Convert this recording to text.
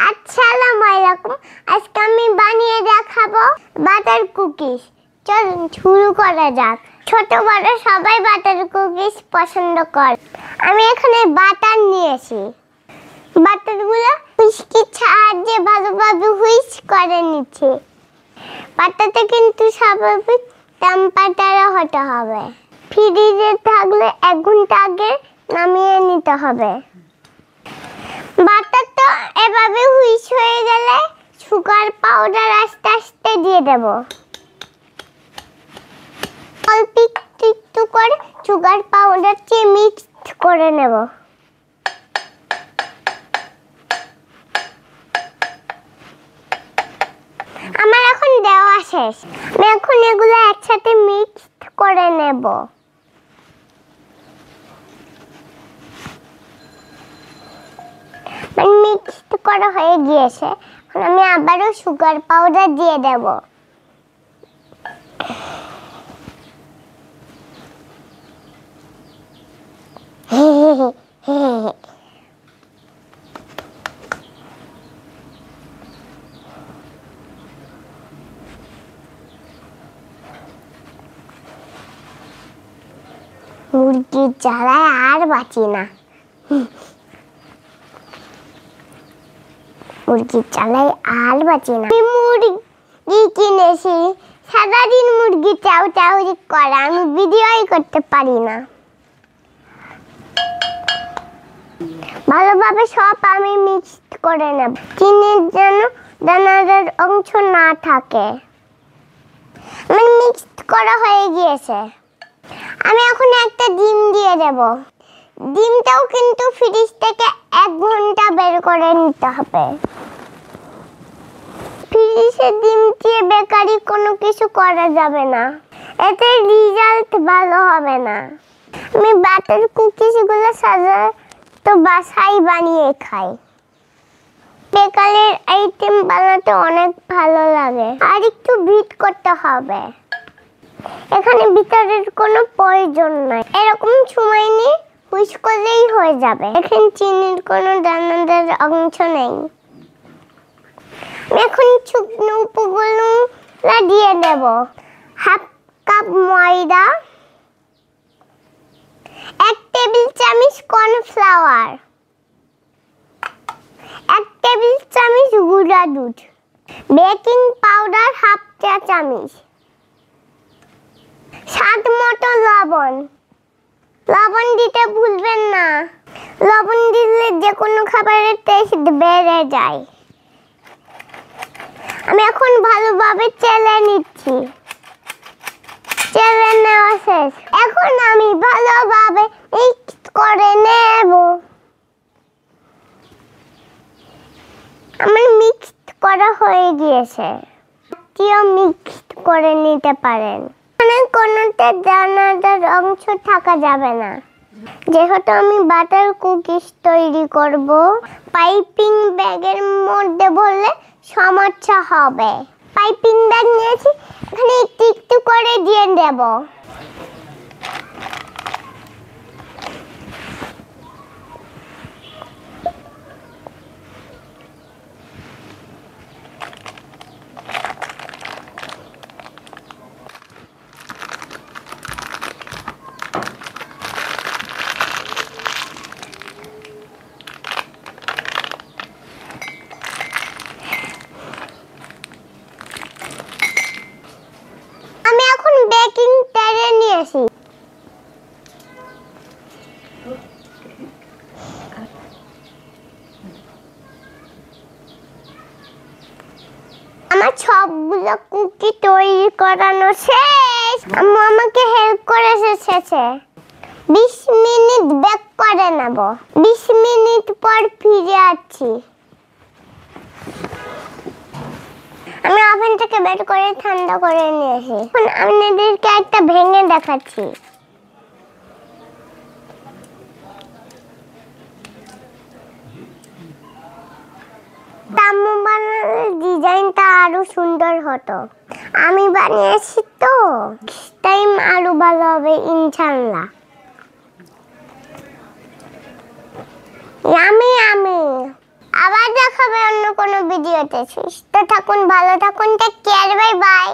আসসালামু আলাইকুম। আজকে আমি বানিয়ে দেখাবো বাটার কুকিজ। চলুন শুরু করা যাক। ছোট বড় সবাই বাটার কুকিজ পছন্দ করে। আমি এখানে বাটার নিয়েছি। বাটারগুলো হুইস্কির সাহায্যে ভালোভাবে হুইস্ক করে নিচ্ছি। বাটারটা কিন্তু স্বাভাবিক টেম্পারেচারে হতে হবে। ফ্রিজে থাকলে 1 ঘন্টা আগে নামিয়ে নিতে হবে। বাটারটা এভাবে হুইস্ক হয়ে গেলে সুগার পাউডার আস্তে আস্তে দিয়ে দেব। অল্প একটু করে সুগার পাউডার দিয়ে মিক্স করে নেব। আমার এখন দেওয়া শেষ। আমি এখন এগুলো একসাথে মিক্স করে নেব। মিক্সড করা হয়ে গিয়েছে। এখন আমি আবারও সুগার পাউডার দিয়ে দেব। মুরগির জ্বালায় আর বাঁচি না। মুরগির জ্বালায় আর বাঁচি না। আমি মুরগি কিনেছি, সারাদিন মুরগি চাউ চাউ করে, আমি ভিডিওই করতে পারি না। ভালোভাবে সব আমি মিক্সড করে নেব। চিনির যেন দানাদার অংশ না থাকে। আমার মিক্সড করা হয়ে গিয়েছে। আমি এখন একটা ডিম দিয়ে দেব। ডিমটাও কিন্তু ফ্রিজ থেকে 1 ঘন্টা বের করে নিতে হবে। ফ্রিজে ডিম দিয়ে বেকারি কোনো কিছু করা যাবে না, এতে রেজাল্ট ভালো হবে না। আমি বাটার কুকিজগুলো সাধারণত বাসায় বানিয়ে খাই। বেকারির আইটেম বানাতে অনেক ভালো লাগে, আর একটু বিট করতে হবে। এখানে ভিতরের কোনো প্রয়োজন নাই, এরকম সময় নিয়ে হুইস্ক করলেই হয়ে যাবে। এখানে চিনির কোনো দানাদার অংশ নেই। আমি এখন শুকনো উপকরণ দিয়ে দেব। 1/2 কাপ ময়দা, 1 টেবিল চামচ কর্নফ্লাওয়ার, 1 টেবিল চামচ গুঁড়া দুধ, বেকিং পাউডার 1/2 চা চামচ, স্বাদ মতো লবণ। লবণ দিতে ভুলবেন না, লবণ দিলে যে কোনো খাবারের টেস্ট বেড়ে যায়। আমি এখন ভালোভাবে চেলে নিচ্ছি। চেলে নেওয়া শেষ। এখন আমি ভালোভাবে মিক্স করে নেব। আমার মিক্সড করা হয়ে গিয়েছে। আপনিও মিক্সড করে নিতে পারেন। কোনোতে দানাদার অংশ থাকা যাবে না। যেহেতু আমি বাটার কুকিজ তৈরি করব, পাইপিং ব্যাগের মধ্যে ভরলে সমস্যা হবে। পাইপিং ব্যাগ নিয়েছি, এখানে একটু একটু করে দিয়ে দেব। বেকিং ট্রে নিয়েছি। আমার সবগুলো কুকি তৈরি করানো শেষ। আম্মু আমাকে হেল্প করে এসেছে। 20 মিনিট বেক করে নেব। 20 মিনিট পর ফিরে আসছি। আমি ওভেন থেকে বের করে ঠান্ডা করে নিয়েছি। এখন আপনাদেরকে একটা ভেঙে দেখাচ্ছি। আম্মু বানালে ডিজাইনটা আরো সুন্দর হতো। আমি বানিয়েছি তো, টাইম আরো ভালো হবে ইনশাআল্লাহ। আমি আবার দেখাবে অন্য কোনো ভিডিওতে। সুস্থ থাকুন, ভালো থাকুন, টেক কেয়ার, বাই বাই।